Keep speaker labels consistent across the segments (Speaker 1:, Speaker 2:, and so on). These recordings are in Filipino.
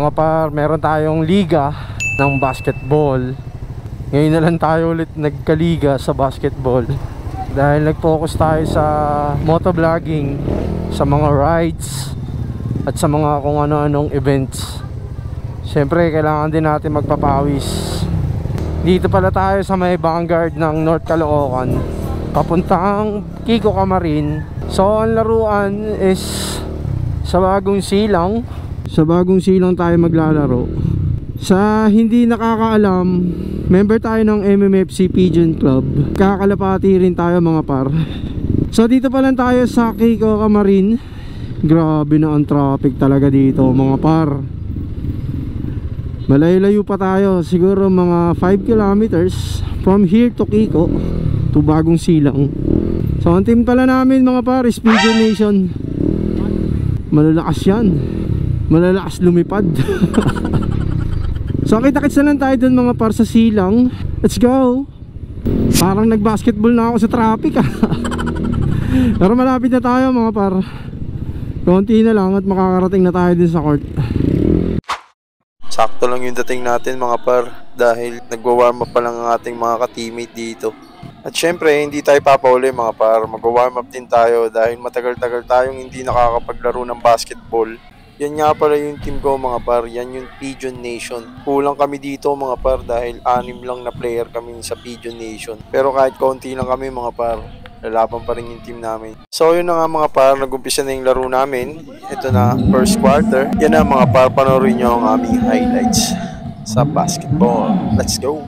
Speaker 1: mga par, meron tayong liga ng basketball. Ngayon na lang tayo ulit nagkaliga sa basketball dahil nag-focus tayo sa motovlogging, sa mga rides at sa mga kung ano-anong events. Siyempre kailangan din natin magpapawis. Dito pala tayo sa may Vanguard ng North Caloocan, papuntang Kiko Camarin. So ang laruan is sa Bagong Silang. Sa Bagong Silang tayo maglalaro. Sa hindi nakakaalam, member tayo ng MMFC Pigeon Club. Kakalapati rin tayo mga par. So dito pa lang tayo sa Kiko Camarin. Grabe na ang traffic talaga dito mga par. Malayo-layo pa tayo, siguro mga 5 kilometers from here to Kiko to Bagong Silang. So ang team pala namin mga par is Pigeon Nation. Malalakas yan, malalakas lumipad. So kita-kits na lang tayo dun mga par sa Silang. Let's go. Parang nag-basketball na ako sa traffic Pero malapit na tayo mga par. Konti na lang at makakarating na tayo din sa court.
Speaker 2: Sakto lang yung dating natin mga par, dahil nagwa-warm up pa lang ang ating mga ka-teammate dito. At syempre hindi tayo papauli mga par, magwa-warm up din tayo dahil matagal-tagal tayong hindi nakakapaglaro ng basketball. Yan nga pala yung team ko mga par, yan yung Pigeon Nation. Kulang kami dito mga par dahil 6 lang na player kami sa Pigeon Nation. Pero kahit konti lang kami mga par, lalaban pa rin yung team namin. So yun na nga mga par, nag-umpisa na yung laro namin. Ito na, first quarter. Yan na mga par, panoorin nyo ang aming highlights sa basketball. Let's go!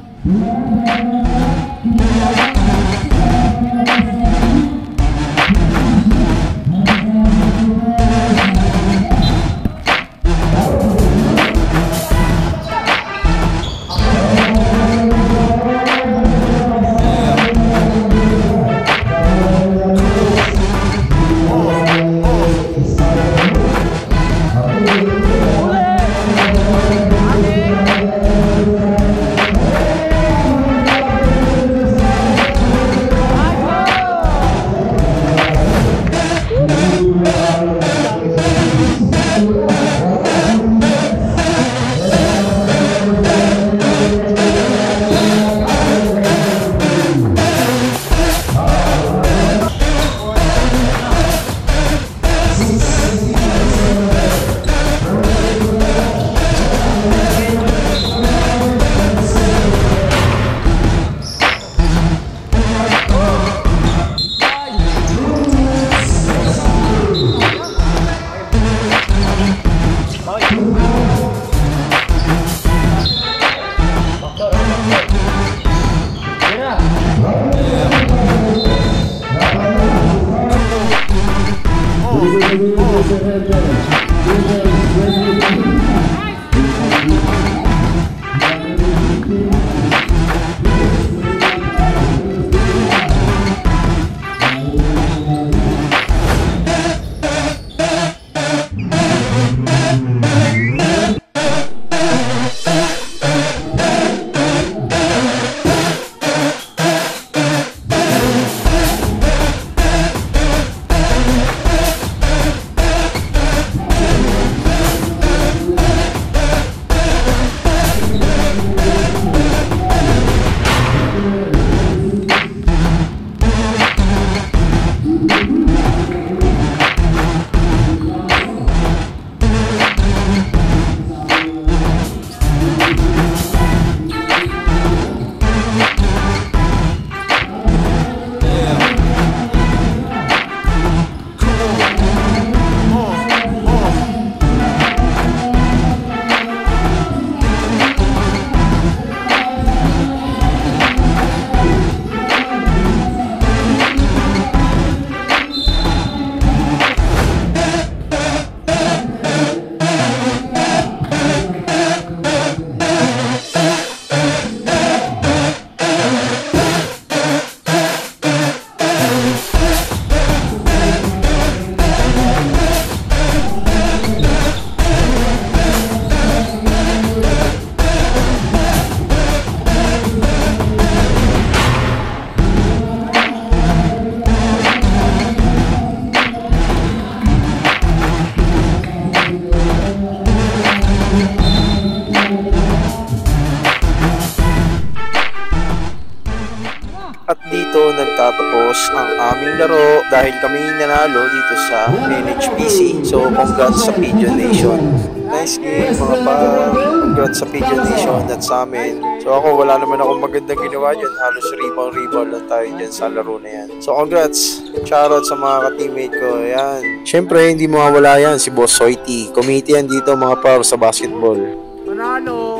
Speaker 2: At dito nagtatapos ang aming laro dahil kami nanalo dito sa NHPC. So congrats sa Pigeon Nation. Nice game mga par. Congrats sa Pigeon Nation at sa amin. So ako wala naman akong magandang ginawa dyan. Halos rebound lang tayo dyan sa laro na yan. So congrats. Shoutout sa mga ka-teammate ko. Ayan. Siyempre hindi mawawala yan si Boss Soity. Committee yan dito mga par sa basketball.
Speaker 1: Panalo!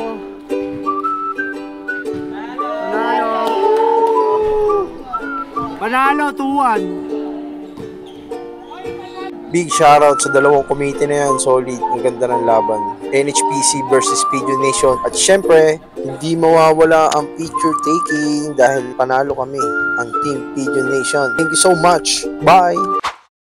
Speaker 1: Panalo, 2-1.
Speaker 2: Big shoutout sa dalawang committee na yan. Solid. Ang ganda ng laban. NHPC versus Pigeon Nation. At syempre, hindi mawawala ang picture taking dahil panalo kami ang Team Pigeon Nation. Thank you so much. Bye!